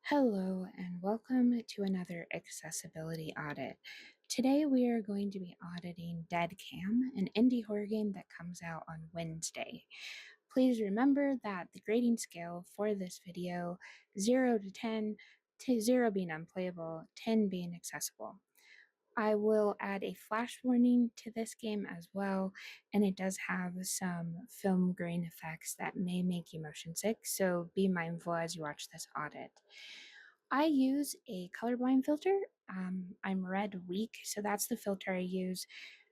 Hello and welcome to another accessibility audit. Today we are going to be auditing DeadCam, an indie horror game that comes out on Wednesday. Please remember that the grading scale for this video, 0 to 10, to 0 being unplayable, 10 being accessible. I will add a flash warning to this game as well, and it does have some film grain effects that may make you motion sick, so be mindful as you watch this audit. I use a colorblind filter. I'm red weak, so that's the filter I use,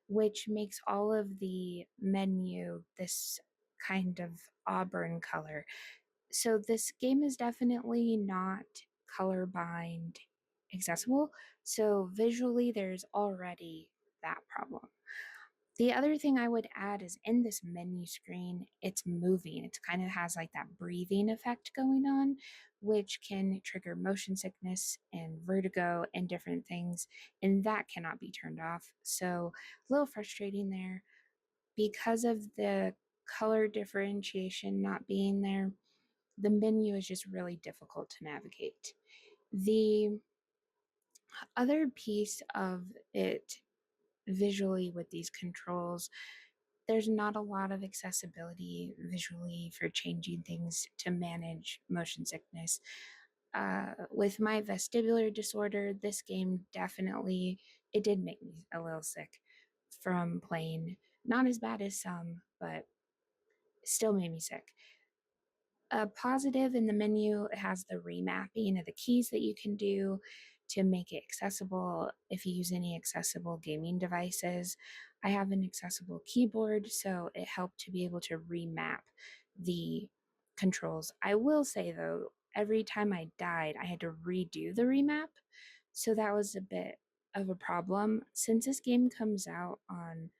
which makes all of the menu this kind of auburn color. So this game is definitely not colorblind accessible. So visually, there's already that problem. The other thing I would add is in this menu screen, it's moving. It kind of has like that breathing effect going on, which can trigger motion sickness and vertigo and different things. And that cannot be turned off. So a little frustrating there. Because of the color differentiation not being there, the menu is just really difficult to navigate. The other piece of it visually with these controls, there's not a lot of accessibility visually for changing things to manage motion sickness. With my vestibular disorder, this game definitely, it did make me a little sick from playing. Not as bad as some, but still made me sick. A positive in the menu, it has the remapping of the keys that you can do to make it accessible if you use any accessible gaming devices. I have an accessible keyboard, so it helped to be able to remap the controls. I will say though, every time I died, I had to redo the remap, so that was a bit of a problem. Since this game comes out on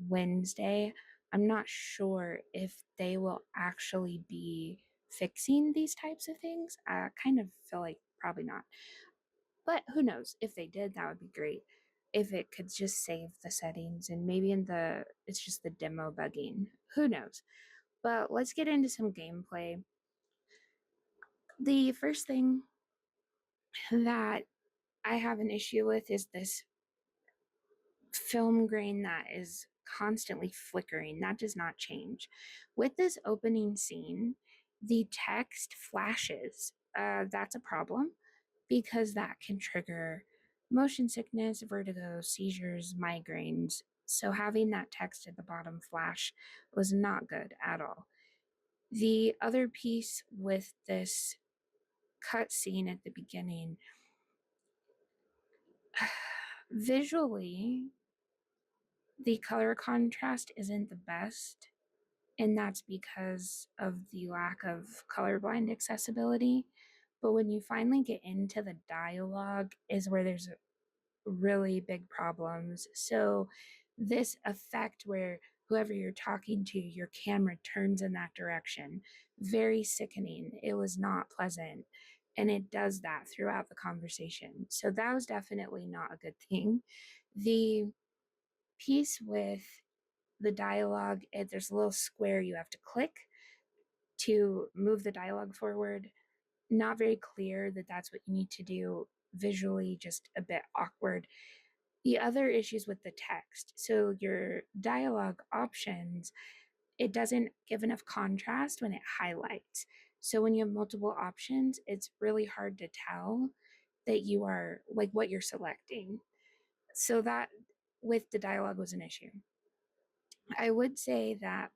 Wednesday, I'm not sure if they will actually be fixing these types of things. I kind of feel like probably not. But who knows? If they did, that would be great. If it could just save the settings and maybe it's just the demo bugging. Who knows? But let's get into some gameplay. The first thing that I have an issue with is this film grain that is constantly flickering. That does not change. With this opening scene, the text flashes. That's a problem because that can trigger motion sickness, vertigo, seizures, migraines. So having that text at the bottom flash was not good at all. The other piece with this cut scene at the beginning, visually, the color contrast isn't the best, and that's because of the lack of colorblind accessibility. But when you finally get into the dialogue is where there's really big problems. So this effect where whoever you're talking to, your camera turns in that direction, very sickening. It was not pleasant. And it does that throughout the conversation. So that was definitely not a good thing. The piece with the dialogue, there's a little square you have to click to move the dialogue forward. Not very clear that that's what you need to do. Visually, just a bit awkward. The other issues with the text. So your dialogue options, it doesn't give enough contrast when it highlights. So when you have multiple options, it's really hard to tell that you are like what you're selecting. So that with the dialogue was an issue. I would say that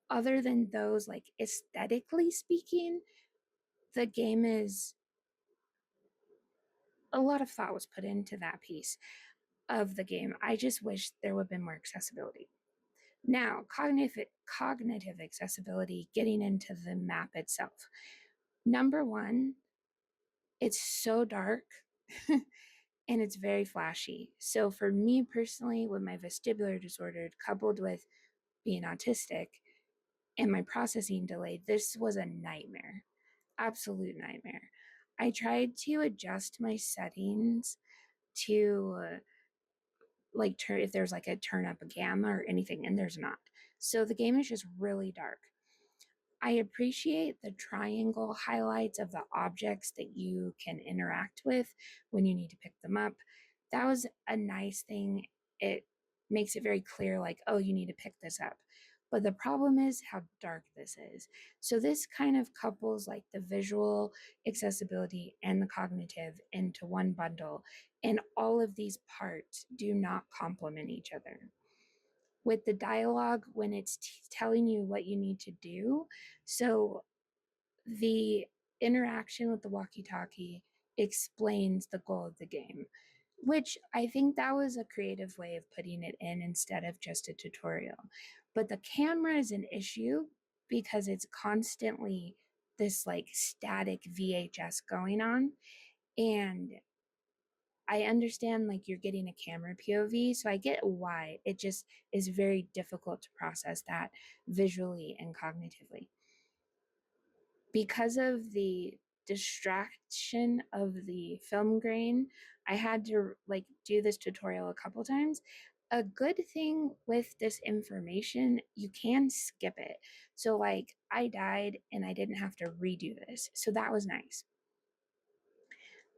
other than those, like aesthetically speaking, the game is a lot of thought was put into that piece of the game. I just wish there would have been more accessibility. Now, cognitive accessibility, getting into the map itself. Number one, it's so dark and it's very flashy. So for me personally, with my vestibular disorder coupled with being autistic and my processing delay, this was a nightmare. Absolute nightmare. I tried to adjust my settings to like turn if there's like a turn up a gamma or anything, and there's not. So the game is just really dark. I appreciate the triangle highlights of the objects that you can interact with when you need to pick them up. That was a nice thing. It makes it very clear, like, oh, you need to pick this up. But the problem is how dark this is. So this kind of couples like the visual accessibility and the cognitive into one bundle. And all of these parts do not complement each other. With the dialogue, when it's telling you what you need to do, so the interaction with the walkie-talkie explains the goal of the game, which I think that was a creative way of putting it in instead of just a tutorial. But the camera is an issue because it's constantly this like static VHS going on. And I understand like you're getting a camera POV, so I get why. It just is very difficult to process that visually and cognitively. Because of the distraction of the film grain, I had to like do this tutorial a couple times. A good thing with this information, you can skip it. So like I died and I didn't have to redo this. So that was nice.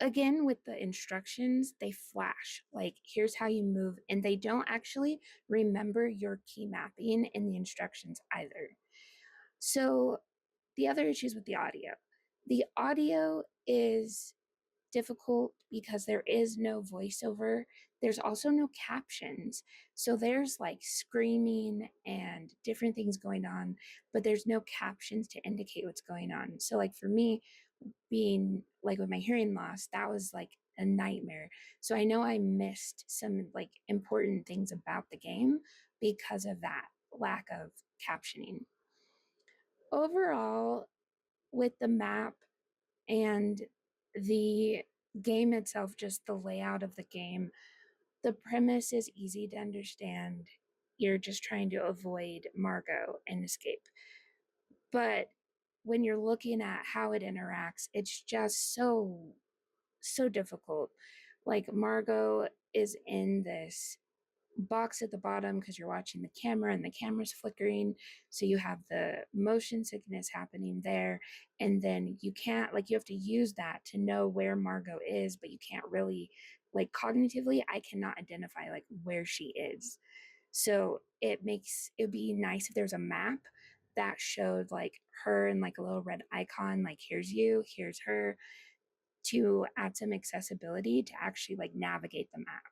Again, with the instructions, they flash like here's how you move, and they don't actually remember your key mapping in the instructions either. So the other issues with the audio is difficult because there is no voiceover. There's also no captions. So there's like screaming and different things going on, but there's no captions to indicate what's going on. So like for me, being like with my hearing loss, that was like a nightmare. So I know I missed some like important things about the game because of that lack of captioning. Overall, with the map and the game itself, just the layout of the game, the premise is easy to understand. You're just trying to avoid Margot and escape. But when you're looking at how it interacts, it's just so difficult. Like Margot is in this box at the bottom because you're watching the camera and the camera's flickering, so you have the motion sickness happening there, and then you can't like you have to use that to know where Margot is, but you can't really like cognitively I cannot identify like where she is. So it'd be nice if there's a map that showed like her and like a little red icon, like here's you, here's her, to add some accessibility to actually like navigate the map.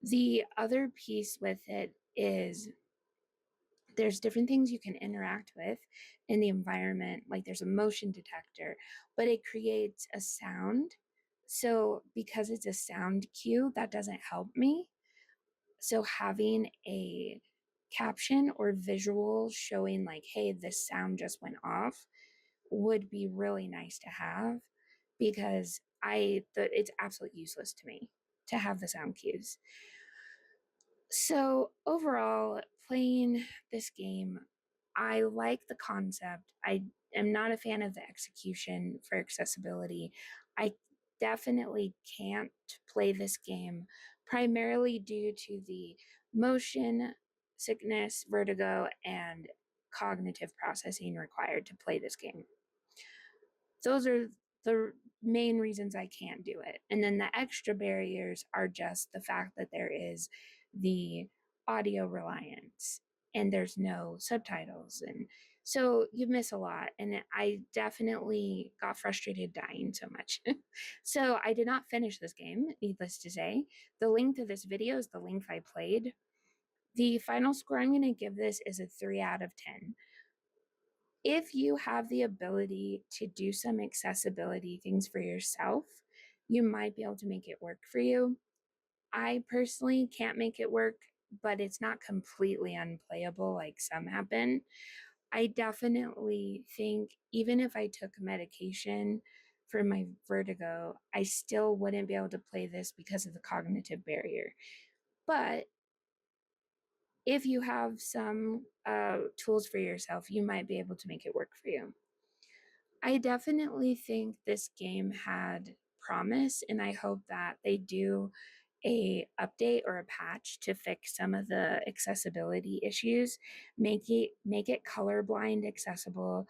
The other piece with it is there's different things you can interact with in the environment. Like there's a motion detector, but it creates a sound. So because it's a sound cue, that doesn't help me. So having a caption or visual showing like, hey, this sound just went off would be really nice to have, because it's absolutely useless to me to have the sound cues. So overall, playing this game, I like the concept. I am not a fan of the execution for accessibility. I definitely can't play this game primarily due to the motion sickness, vertigo, and cognitive processing required to play this game. Those are the main reasons I can't do it. And then the extra barriers are just the fact that there is the audio reliance and there's no subtitles. And so you miss a lot. And I definitely got frustrated dying so much. So I did not finish this game, needless to say. The length of this video is the length I played. The final score I'm going to give this is a 3 out of 10. If you have the ability to do some accessibility things for yourself, you might be able to make it work for you. I personally can't make it work, but it's not completely unplayable like some have been. I definitely think even if I took medication for my vertigo, I still wouldn't be able to play this because of the cognitive barrier. But if you have some tools for yourself, you might be able to make it work for you. I definitely think this game had promise, and I hope that they do a update or a patch to fix some of the accessibility issues, make it colorblind accessible,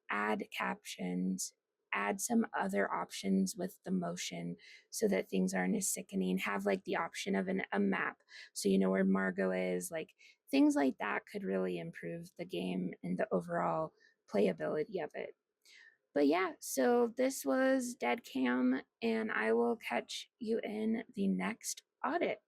add captions, add some other options with the motion so that things aren't as sickening, have like the option of a map so you know where Margot is, like things like that could really improve the game and the overall playability of it. But yeah, so this was DeadCam, and I will catch you in the next audit.